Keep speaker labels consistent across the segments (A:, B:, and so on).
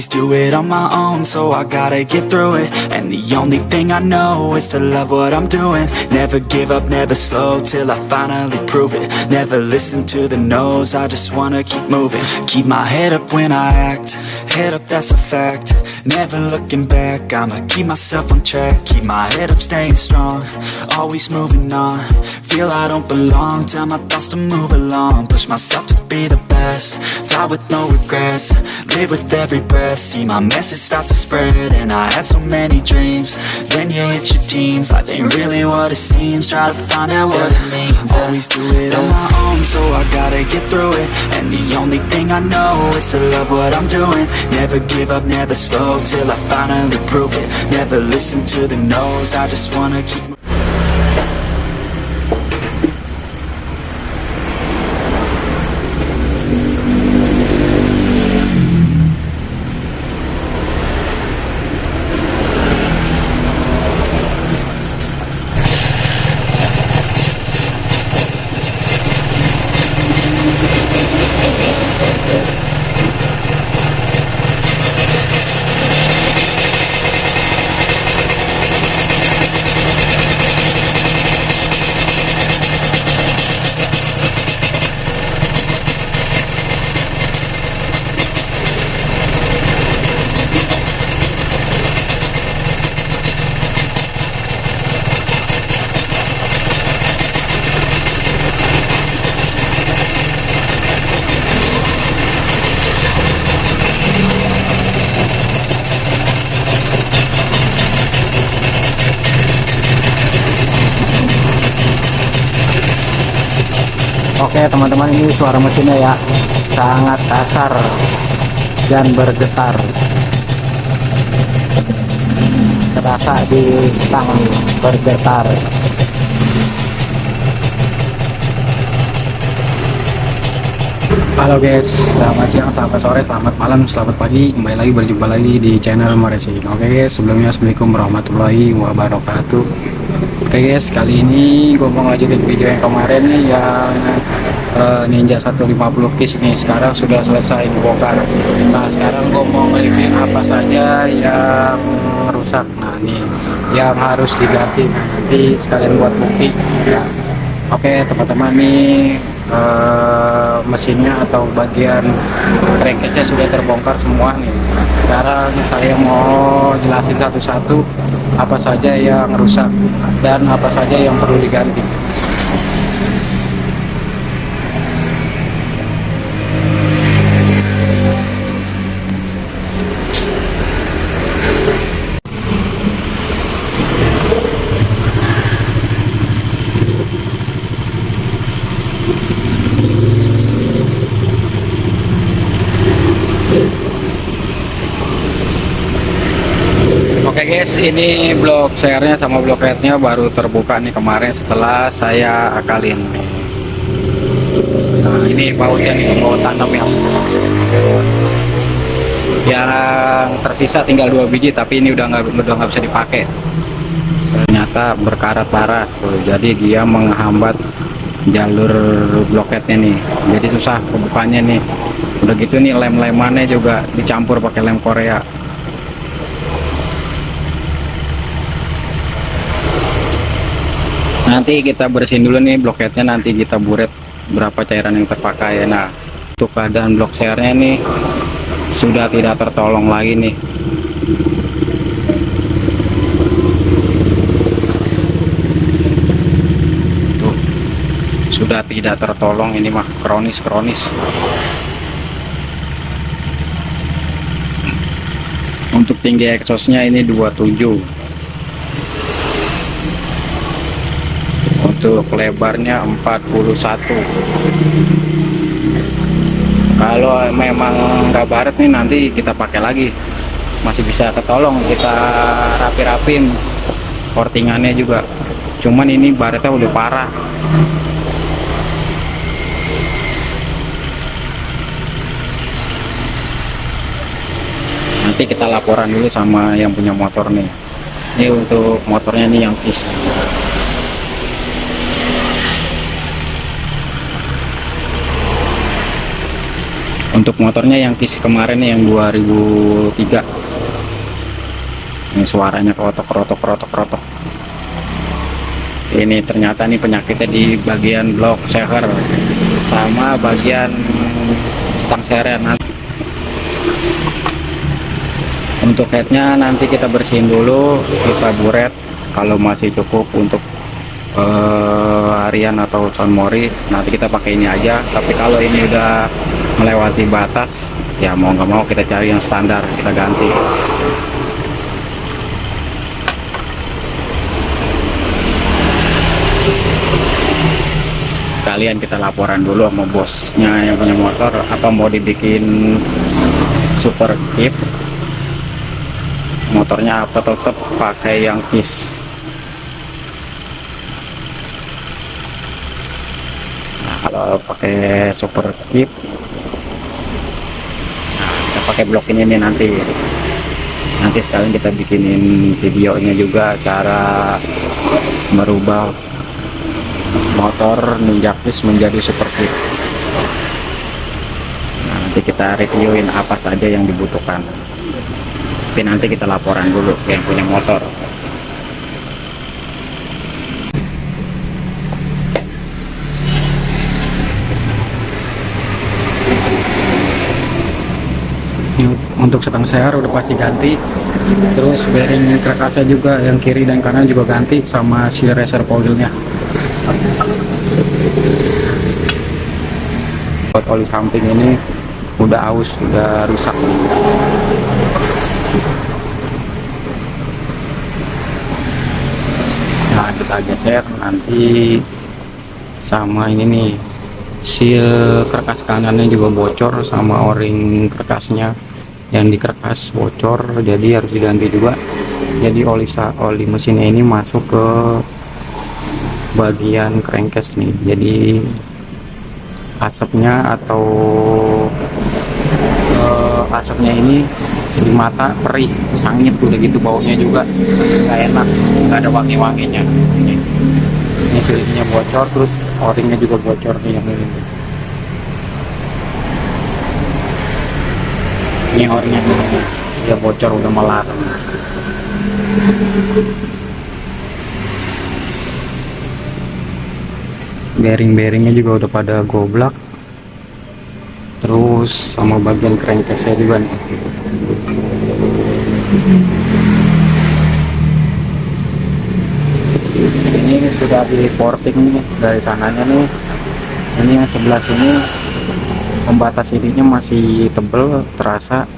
A: always do it on my own, so I gotta get through it. And the only thing I know is to love what I'm doing. Never give up, never slow, till I finally prove it. Never listen to the no's, I just wanna keep moving. Keep my head up when I act, head up, that's a fact. Never looking back, I'ma keep myself on track. Keep my head up, staying strong, always moving on. Feel I don't belong, tell my thoughts to move along. Push myself to be the best, die with no regrets. Live with every breath, see my message start to spread. And I had so many dreams, then you hit your teens. Life ain't really what it seems, try to find out what it means. Always do it on my own, so I gotta get through it. And the only thing I know is to love what I'm doing. Never give up, never slow, till I finally prove it. Never listen to the no's, I just wanna keep moving.
B: Oke teman-teman, ini suara mesinnya ya, sangat kasar dan bergetar, terasa di stang bergetar. Halo guys, selamat siang, selamat sore, selamat malam, selamat pagi. Kembali lagi, berjumpa lagi di channel Maresin. Oke guys, sebelumnya Assalamualaikum warahmatullahi wabarakatuh. Oke guys, kali ini gue mau lanjutin video yang kemarin nih, yang Ninja 150 Kiss nih. Sekarang sudah selesai dibongkar. Nah sekarang gue mau nge-review apa saja yang rusak. Nah nih yang harus diganti, nanti sekalian buat bukti ya. Oke teman-teman, nih mesinnya atau bagian crankcase-nya sudah terbongkar semua nih. Sekarang saya mau jelasin satu-satu apa saja yang rusak dan apa saja yang perlu diganti. Oke guys, ini blok sernya sama blok headnya baru terbuka nih kemarin setelah saya akalin. Nah ini bautnya nih, baut tanam yang tersisa tinggal 2 biji, tapi ini udah nggak bisa dipakai. Ternyata berkarat parah tuh, jadi dia menghambat jalur blok headnya nih, jadi susah pembukanya nih. Udah gitu nih lem-lemannya juga dicampur pakai lem Korea. Nanti kita bersihin dulu nih blok headnya, nanti kita buret berapa cairan yang terpakai. Nah untuk keadaan blok sernya nih sudah tidak tertolong lagi nih. Tuh, sudah tidak tertolong, ini mah kronis. Untuk tinggi exhaustnya ini 27. Untuk lebarnya 41. Kalau memang nggak baret nih, nanti kita pakai lagi, masih bisa ketolong, kita rapi-rapin portingannya juga. Cuman ini baretnya udah parah. Nanti kita laporan dulu sama yang punya motor nih. Ini untuk motornya nih yang Kiss. Untuk motornya yang kis kemarin nih, yang 2003, ini suaranya kerotok. Ini ternyata nih penyakitnya di bagian blok seher sama bagian stang seren. Untuk headnya nanti kita bersihin dulu, kita buret. Kalau masih cukup untuk harian atau sound mori, nanti kita pakai ini aja. Tapi kalau ini udah melewati batas, ya mau nggak mau kita cari yang standar, kita ganti. Sekalian kita laporan dulu sama bosnya yang punya motor, apa mau dibikin super kip motornya, apa tetap pakai yang kis. Nah, kalau pakai super kip, nah, kita pakai blok ini nih nanti sekalian kita bikinin videonya juga cara merubah motor Ninja Kis menjadi super kit. Nah, nanti kita reviewin apa saja yang dibutuhkan, tapi nanti kita laporan dulu ke yang punya motor. Ini untuk setang seher udah pasti ganti, terus bearing karkasnya juga yang kiri dan kanan juga ganti, sama seal reservoirnya. Buat oli samping ini udah aus, udah rusak. Nah, kita geser nanti. Sama ini nih, seal karkas kanannya juga bocor, sama o-ring karkasnya yang dikerkas bocor, jadi harus diganti juga. Jadi oli mesinnya ini masuk ke bagian crankcase nih, jadi asapnya asapnya ini di mata perih, sangit, udah gitu baunya juga nggak enak, nggak ada wangi-wanginya. Ini silingnya bocor, terus o-ringnya juga bocor nih yang ini. Ini o-ringnya dia bocor, udah melar. Bearing-bearingnya juga udah pada goblak, terus sama bagian crankcase juga nih. Ini sudah di porting nih dari sananya nih. Ini yang sebelah sini pembatas ininya masih tebel, terasa.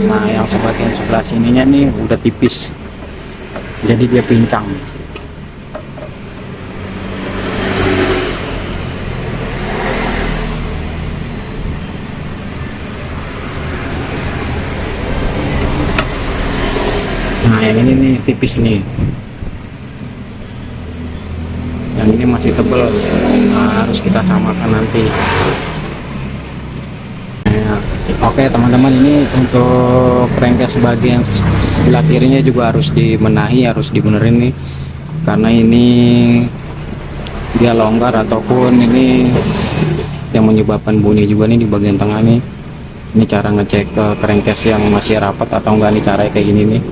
B: Nah, yang sebagian sebelah sininya nih udah tipis, jadi dia pincang. Nah, yang ini nih tipis nih, yang ini masih tebel. Nah, harus kita samakan nanti. Nah, oke teman-teman, ini untuk crankcase bagian sebelah kirinya juga harus dibenahi, harus dibenerin nih, karena ini dia longgar ataupun ini yang menyebabkan bunyi juga nih di bagian tengah nih. Ini cara ngecek ke crankcase yang masih rapat atau enggak nih, caranya kayak gini nih.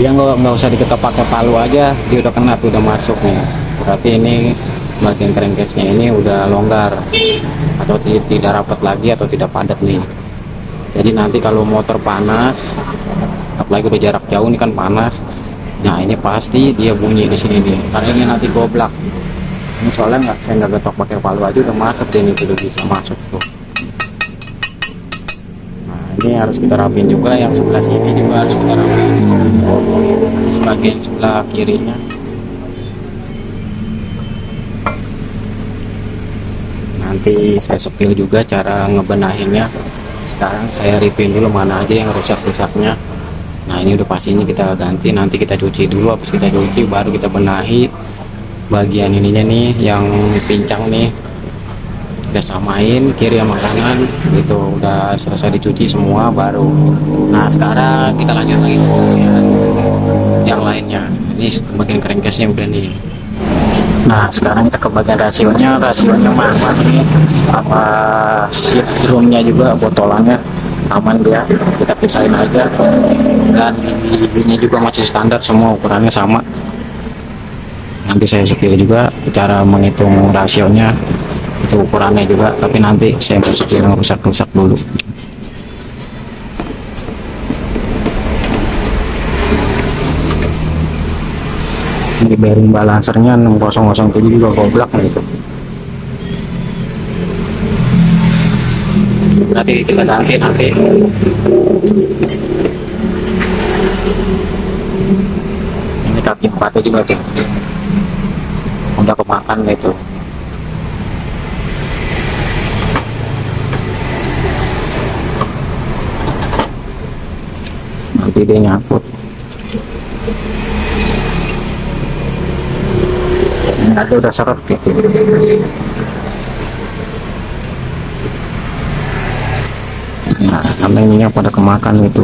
B: Dia nggak usah diketok pakai palu aja, dia udah kena tuh, udah masuk nih. Berarti ini bagian crankcase-nya ini udah longgar atau tidak rapat lagi atau tidak padat nih. Jadi nanti kalau motor panas, apalagi udah jarak jauh nih kan panas, Nah ini pasti dia bunyi di sini nih, karena ini nanti goblak. Ini soalnya saya nggak getok pakai palu aja udah masuk, ini udah bisa masuk tuh. Nah ini harus kita rapin juga, yang sebelah sini juga harus kita rapin, di sebagian sebelah kirinya. Nanti saya sepil juga cara ngebenahinnya. Sekarang saya review dulu mana aja yang rusak-rusaknya. Nah ini udah pasti, ini kita ganti, nanti kita cuci dulu, habis kita cuci baru kita benahi bagian ininya nih yang pincang nih, kita samain kiri sama kanan gitu. Udah selesai dicuci semua baru. Nah sekarang kita lanjut lagi ke bagian yang lainnya. Ini bagian crankcase-nya udah nih. Nah sekarang kita ke bagian rasionya mah aman nih, apa seat roomnya juga botolannya aman dia, kita pisahin aja. Dan giginya juga masih standar, semua ukurannya sama. Nanti saya sepil juga cara menghitung rasionya, itu ukurannya juga, tapi nanti saya mau sepil yang rusak-rusak dulu. Ini bearing balancernya 6007 juga goblak gitu. Berarti kita ganti nanti. Ini kaki empatnya juga tuh udah kemakan gitu. Nanti dia nyangkut. Ini ada udah seret gitu. Nah karena ininya pada kemakan gitu.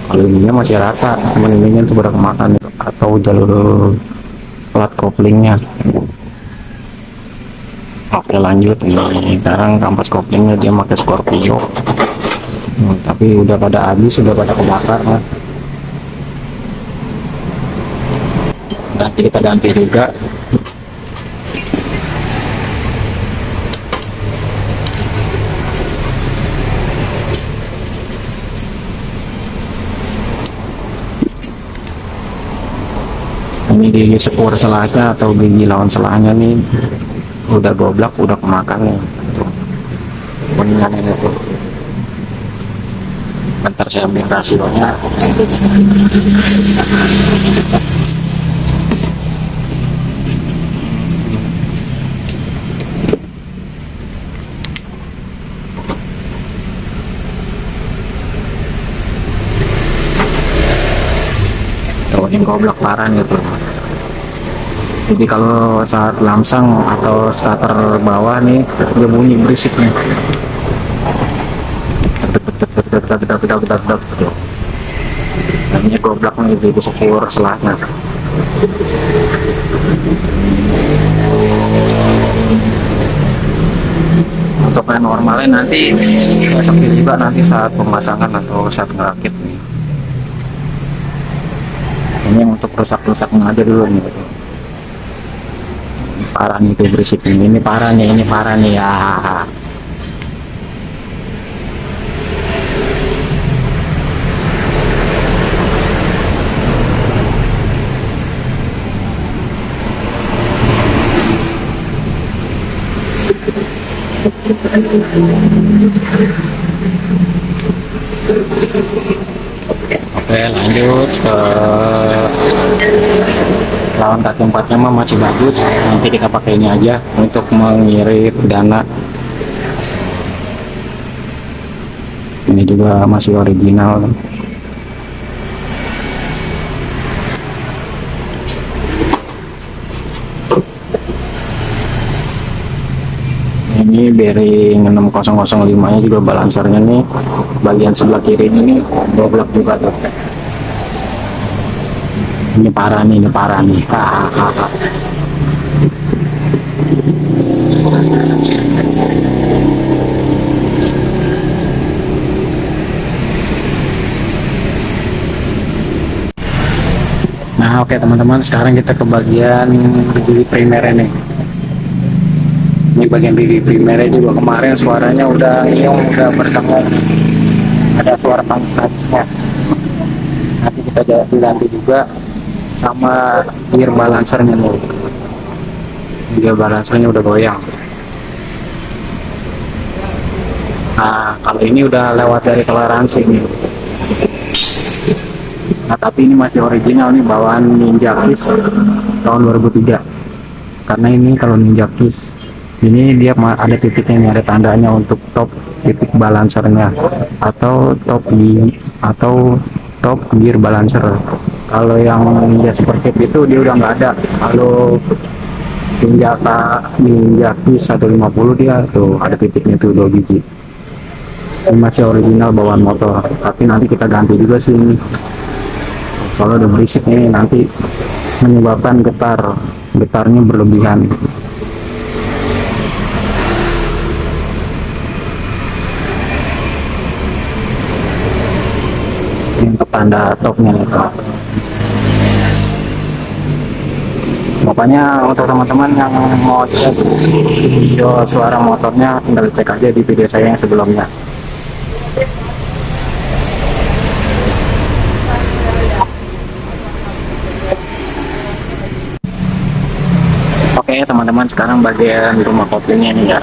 B: Kalau ininya masih rata, cuman ininya tuh pada kemakan itu, atau jalur plat koplingnya. Oke lanjut, ini sekarang kampas koplingnya dia pakai Scorpio. Tapi udah pada habis, sudah pada kebakar kan. Nanti kita ganti juga. Ini gigi sepur selahnya atau gigi lawan selahnya nih udah goblak, udah kemakan nih kuningan ini tuh. Bentar saya ambil rasionya. Tuh ini goblak parah nih tuh. Jadi kalau saat lamsang atau starter bawah nih dia bunyi berisik nih. Namanya goblak nih di sepur selahnya. Untuk yang normalnya nanti saya sepil juga nanti saat pemasangan atau saat ngerakit nih. Ini untuk rusak-rusaknya aja dulu nih. Parah nih tuh berisik ini parah nih, ya. Oke lanjut ke lawan kaki empatnya mah masih bagus, nanti kita pakai ini aja untuk mengirit dana. Ini juga masih original. Ini bearing 6005 nya juga balancernya nih bagian sebelah kiri ini goblok juga tuh. Ini parah nih, Nah oke teman-teman, sekarang kita ke bagian gigi primernya nih. Ini bagian gigi primernya juga kemarin suaranya udah nyiung, udah berdengung, ada suara tangkisnya. Nanti kita kita ganti juga sama gear balancernya nih. Gear balancernya udah goyang. Nah, kalau ini udah lewat dari toleransi nih. Nah, tapi ini masih original nih, bawaan Ninja Kiss tahun 2003. Karena ini kalau Ninja Kiss ini dia ada titiknya nih, ada tandanya untuk top titik balancernya atau top gear balancer. Kalau yang Ninja Supercap itu dia udah nggak ada. Kalau Ninja Kiss 150 dia tuh ada titiknya tuh 2 biji. Ini masih original bawaan motor, tapi nanti kita ganti juga sih ini. Soalnya udah berisik nih, nanti menyebabkan getarnya berlebihan. Ini untuk tanda topnya nih, Kak. Pokoknya untuk teman-teman yang mau cek video suara motornya, tinggal cek aja di video saya yang sebelumnya. Oke teman-teman, sekarang bagian rumah koplingnya nih ya.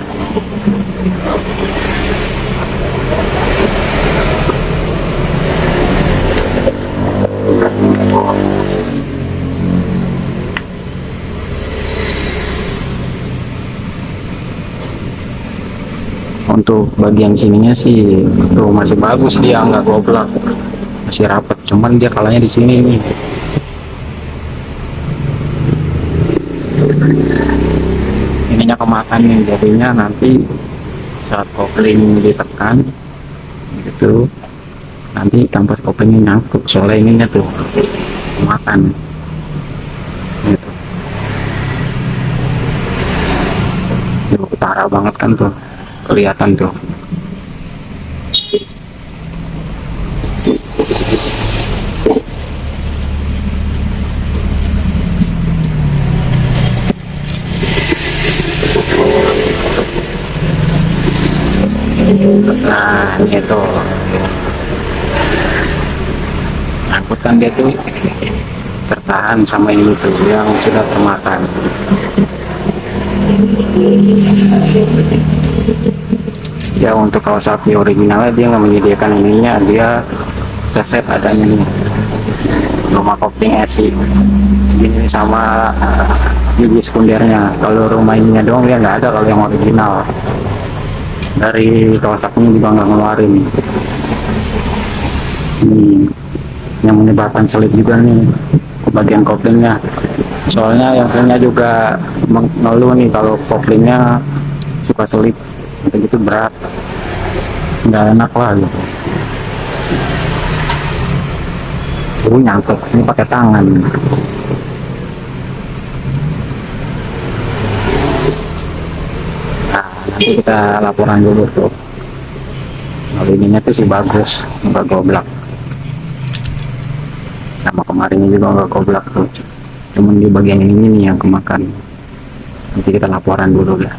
B: Untuk bagian sininya sih tuh masih bagus, dia nggak goblok, masih rapet, cuman dia kalahnya di sini nih. Ininya kemakan nih, jadinya nanti saat kopling ditekan gitu, nanti kampas koplingnya nyangkut, soalnya ininya tuh kemakan gitu. Itu utara banget kan tuh, kelihatan tuh. Nah ini tuh nyangkut kan, dia tuh tertahan sama ini tuh yang sudah termakan. Ya untuk Kawasaki originalnya dia nggak menyediakan ininya, dia reset adanya nih rumah kopling SI ini sama gigi sekundernya. Kalau rumah ininya doang dia nggak ada, kalau yang original dari Kawasaki juga nggak ngeluarin. Ini yang menyebabkan selip juga nih bagian koplingnya, soalnya yang punya juga mengeluh nih kalau koplingnya suka selip begitu, berat, nggak enak lah gitu. Nyangkut ini pakai tangan. Nah nanti kita laporan dulu tuh, kalau ininya tuh sih bagus, nggak goblok, sama kemarin juga nggak goblok tuh, cuman di bagian ini nih yang kemakan. Nanti kita laporan dulu ya.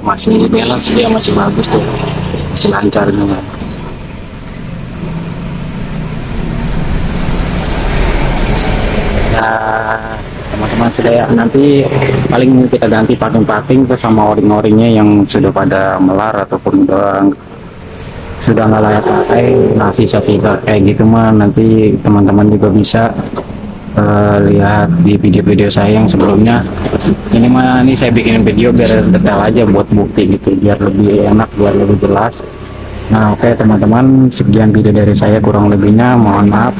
B: Masih balance, dia masih bagus tuh, masih lancar juga. Ya teman-teman sudah ya, nanti paling kita ganti parting-parting ke sama o-ring-o-ringnya yang sudah pada melar ataupun sudah nggak layak pakai. Nah sisa-sisa kayak gitu mah nanti teman-teman juga bisa lihat di video-video saya yang sebelumnya. Ini mah ini saya bikin video biar detail aja, buat bukti gitu, biar lebih enak, biar lebih jelas. Nah oke teman-teman, sekian video dari saya, kurang lebihnya mohon maaf.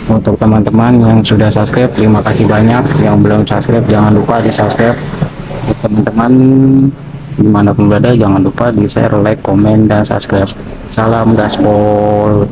B: Untuk teman-teman yang sudah subscribe, terima kasih banyak. Yang belum subscribe jangan lupa di subscribe. Untuk teman-teman dimanapun berada, jangan lupa di share, like, komen, dan subscribe. Salam gaspol.